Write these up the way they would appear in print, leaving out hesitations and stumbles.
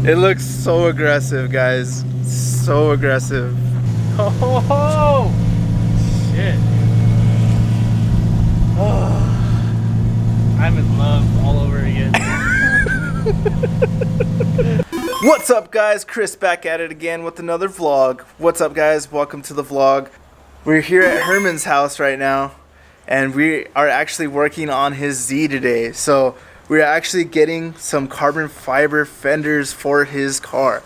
It looks so aggressive, guys. So aggressive. Oh, shit. Oh, I'm in love all over again. What's up, guys? Chris back at it again with another vlog. What's up, guys? Welcome to the vlog. We're here at Herman's house right now, and we are actually working on his Z today. So we're actually getting some carbon fiber fenders for his car.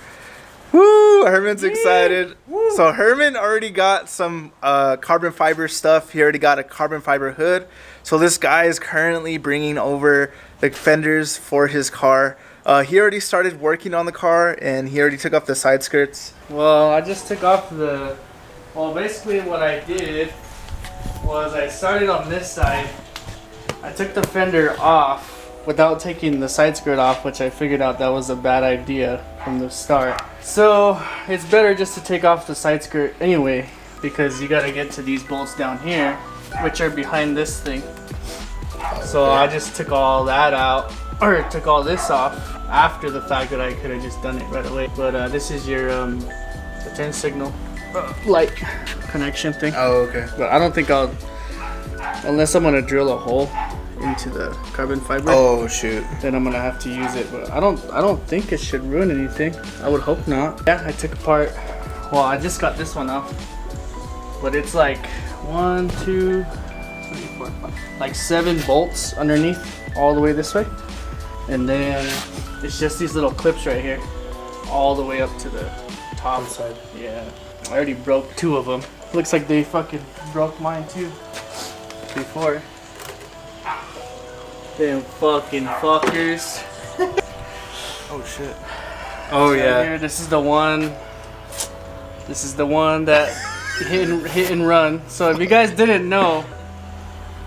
Woo! Herman's excited. Woo. So Herman already got some carbon fiber stuff. He already got a carbon fiber hood. So this guy is currently bringing over the fenders for his car. He already started working on the car, and he already took off the side skirts. Well, I just took off the... Well, basically what I did was I started on this side. I took the fender off without taking the side skirt off, which I figured out that was a bad idea from the start. So it's better just to take off the side skirt anyway, because you gotta get to these bolts down here, which are behind this thing. So I just took all that out, or took all this off after the fact that I could have just done it right away. But this is your the turn signal light connection thing. Oh, okay. But I don't think I'll, unless I'm gonna drill a hole into the carbon fiber. Oh shoot. Then I'm gonna have to use it, but I don't think it should ruin anything. I would hope not. Yeah, I took apart. Well, I just got this one off, but it's like 1, 2, 3, 4, 5, like 7 bolts underneath all the way this way, and then it's just these little clips right here, all the way up to the top side. Yeah, I already broke 2 of them. Looks like they fucking broke mine too before. Them fucking fuckers. Oh shit. Oh yeah. Here, this is the one. This is the one that hit and run. So if you guys didn't know,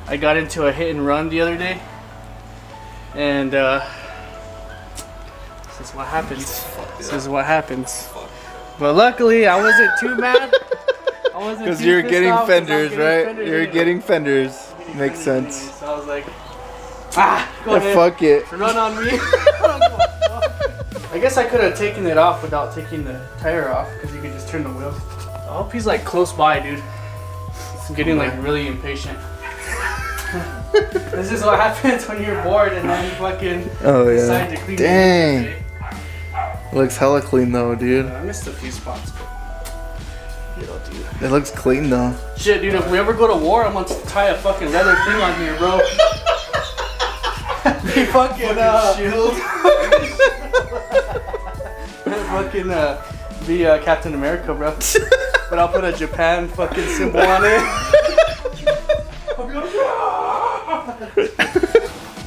I got into a hit and run the other day, and this is what happens. This is what happens. But luckily, I wasn't too mad. I wasn't Because too you're pissed getting off 'cause I'm fenders, getting right? fenders You're anyway. getting fenders. Getting Makes fenders sense. anyway. So I was like, go ahead. Fuck it. Run on me. I guess I could have taken it off without taking the tire off, because you could just turn the wheel. I hope he's like close by, dude. I'm getting like really impatient. This is what happens when you're bored and then you fucking decide to clean Dang. it. Looks hella clean though, dude. I missed a few spots, but you know, dude. It looks clean though. Shit, dude, if we ever go to war, I'm gonna tie a fucking leather thing on here, bro. Be fucking shield. Fucking be Captain America, bro. But I'll put a Japan fucking symbol on it.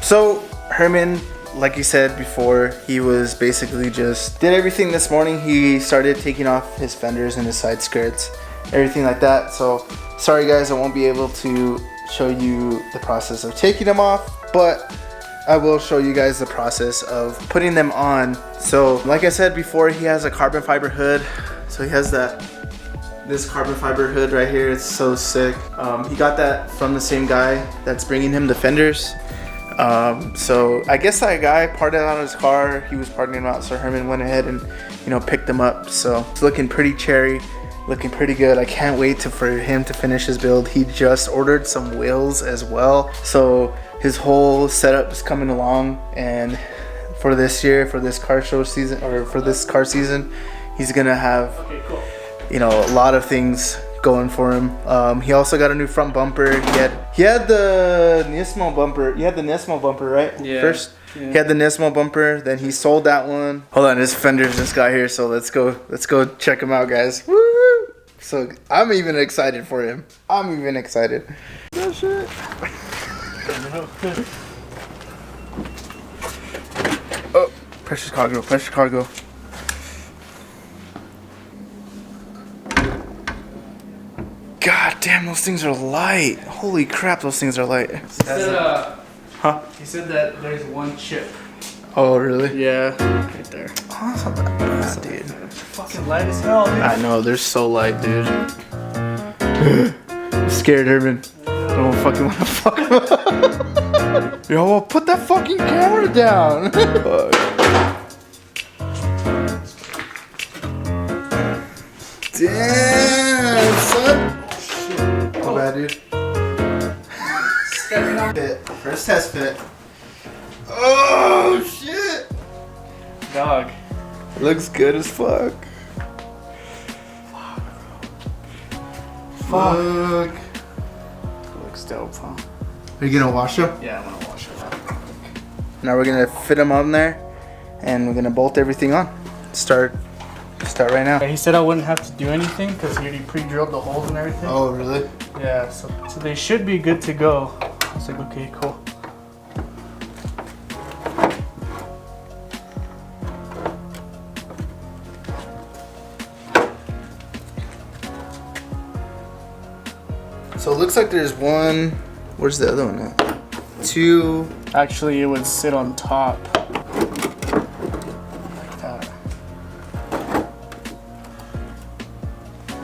So Herman, like you said before, he was basically just did everything this morning. He started taking off his fenders and his side skirts, everything like that. So sorry guys, I won't be able to show you the process of taking them off, but I will show you guys the process of putting them on. So like I said before, he has a carbon fiber hood. So he has this carbon fiber hood right here. It's so sick. He got that from the same guy that's bringing him the fenders. So I guess that guy parted out his car. He was parting them out, so Herman went ahead and, you know, picked them up. So it's looking pretty cherry, looking pretty good. I can't wait for him to finish his build. He just ordered some wheels as well. So his whole setup is coming along, and for this year, for this car show season, or for this car season, he's gonna have, you know, a lot of things going for him. He also got a new front bumper. He had the Nismo bumper. You had the Nismo bumper, right? Yeah. First, yeah. He had the Nismo bumper. Then he sold that one. Hold on, his fenders just got here, so let's go check him out, guys. Woo! So I'm even excited for him. I'm even excited. That shit. Oh, precious cargo, precious cargo. God damn, those things are light. Holy crap, those things are light. He said, he said that there's 1 chip. Oh, really? Yeah, right there. Oh, that's not that bad, dude. Fucking light as hell, dude. I know, they're so light, dude. I'm scared, Herman. I don't fucking want to fuck him up. Yo, put that fucking camera down. Damn, son. Shit. How bad, dude? Fit. First test fit. Oh, shit. Dog. Looks good as fuck. Fuck. Looks dope, huh? Are you gonna wash them? Yeah, I'm gonna wash it out. Now we're gonna fit them on there, and we're gonna bolt everything on. Start right now. He said I wouldn't have to do anything because he already pre-drilled the holes and everything. Oh, really? Yeah, so they should be good to go. I was like, okay, cool. So it looks like there's one. Where's the other one at? Two. Actually, it would sit on top. Like that.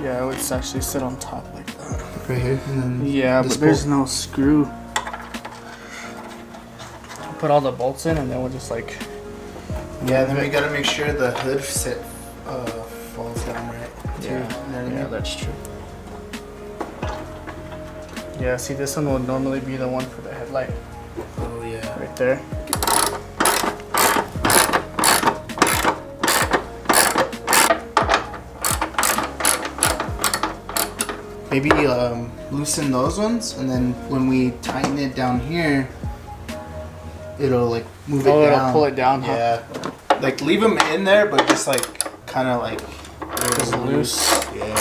Yeah, it would actually sit on top like that. Right here? And then Yeah, this but there's bolt. no screw. Put all the bolts in and then we'll just like... Yeah, then we gotta make sure the hood set falls down right. Too. Yeah, You know what I mean? yeah, that's true. Yeah, see, this one will normally be the one for the headlight. Oh, yeah. Right there. Maybe loosen those ones, and then when we tighten it down here, it'll like move it down. Oh, it'll pull it down, huh? Yeah. Like leave them in there, but just like kind of like Just loose. Yeah.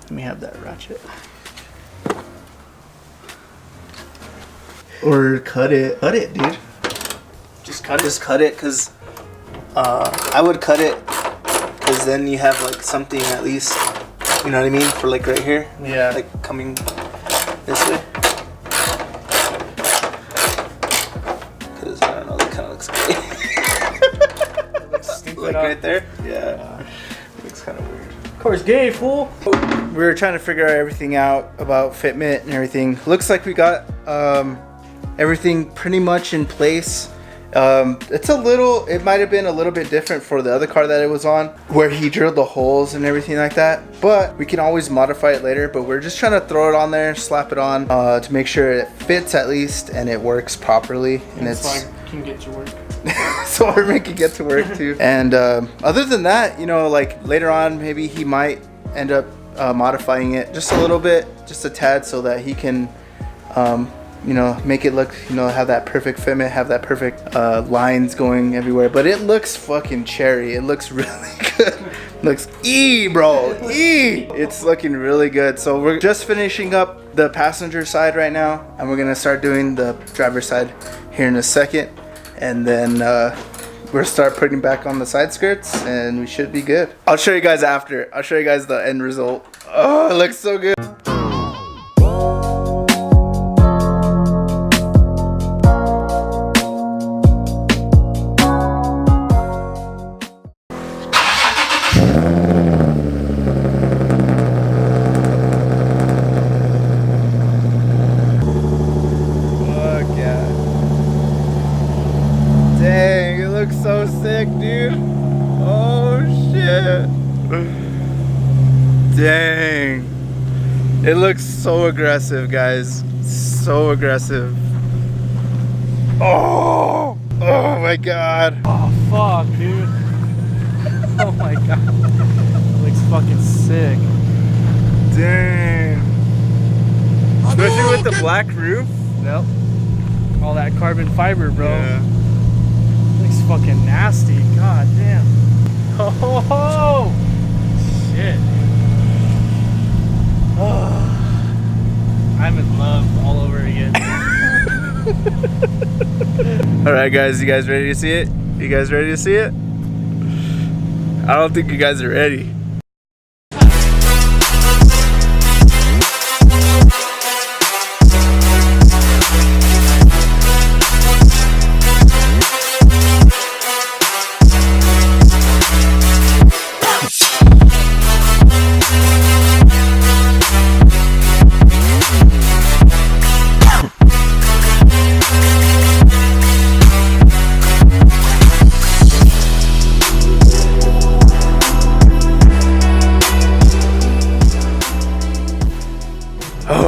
Let me have that ratchet. Or cut it. Cut it, dude. Just cut it? Just cut it, cause I would cut it, cause then you have like something at least. You know what I mean? For like right here. Yeah. Like coming this way. Cause I don't know, that kind of looks great. It looks stupid. Like right there. Yeah. Looks kind of weird. Of course, gay, fool. We were trying to figure everything out about fitment and everything. Looks like we got everything pretty much in place. It might have been a little bit different for the other car that it was on, where he drilled the holes and everything like that, but we can always modify it later. But we're just trying to throw it on there, slap it on, to make sure it fits at least and it works properly. And so I can get to work. so Herman can get to work too. And other than that, you know, like later on, maybe he might end up modifying it just a little bit, just a tad, so that he can you know, make it look, you know, have that perfect fitment, have that perfect lines going everywhere. But it looks fucking cherry. It looks really good. Looks bro. It's looking really good. So we're just finishing up the passenger side right now, and we're gonna start doing the driver's side here in a second. And then we'll start putting back on the side skirts, and we should be good. I'll show you guys after. I'll show you guys the end result. Oh, it looks so good. Dang, it looks so sick, dude. Oh shit. Dang. It looks so aggressive, guys. So aggressive. Oh my god. Oh, fuck, dude. Oh my god. That looks fucking sick. Dang. Especially with the black roof. Yep. All that carbon fiber, bro. Yeah. Looks fucking nasty. God damn. Oh, shit. Oh, I'm in love all over again. All right, guys. You guys ready to see it? You guys ready to see it? I don't think you guys are ready.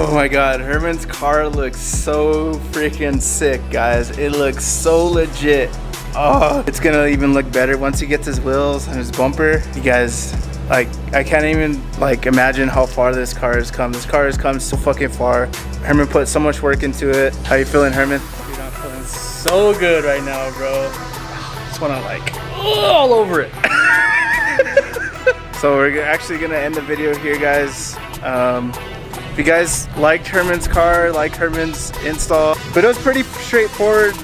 Oh my god, Herman's car looks so freaking sick, guys. It looks so legit. Oh, it's gonna even look better once he gets his wheels and his bumper. You guys, like, I can't even like imagine how far this car has come. This car has come so fucking far. Herman put so much work into it. How you feeling, Herman? Dude, I'm feeling so good right now, bro. Just wanna like all over it. So we're actually gonna end the video here, guys. If you guys liked Herman's car, liked Herman's install, but it was pretty straightforward.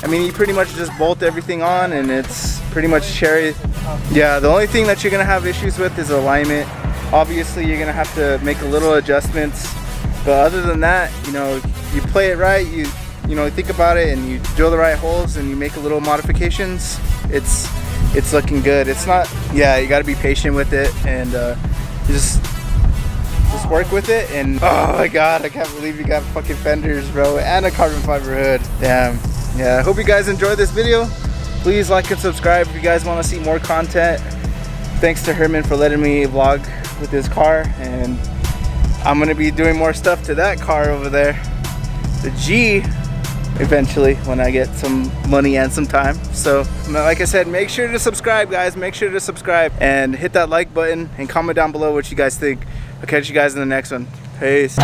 I mean, you pretty much just bolt everything on and it's pretty much cherry. Yeah, the only thing that you're gonna have issues with is alignment. Obviously, you're gonna have to make a little adjustments. But other than that, you know, you play it right, you know, think about it and you drill the right holes and you make a little modifications. It's looking good. It's not, yeah, you gotta be patient with it and just work with it. And oh my god, I can't believe you got fucking fenders, bro, and a carbon fiber hood. Damn. Yeah, I hope you guys enjoyed this video. Please like and subscribe if you guys want to see more content. Thanks to Herman for letting me vlog with his car, and I'm gonna be doing more stuff to that car over there, the G, eventually when I get some money and some time. So like I said, make sure to subscribe, guys. Make sure to subscribe and hit that like button and comment down below what you guys think. I'll catch you guys in the next one. Peace.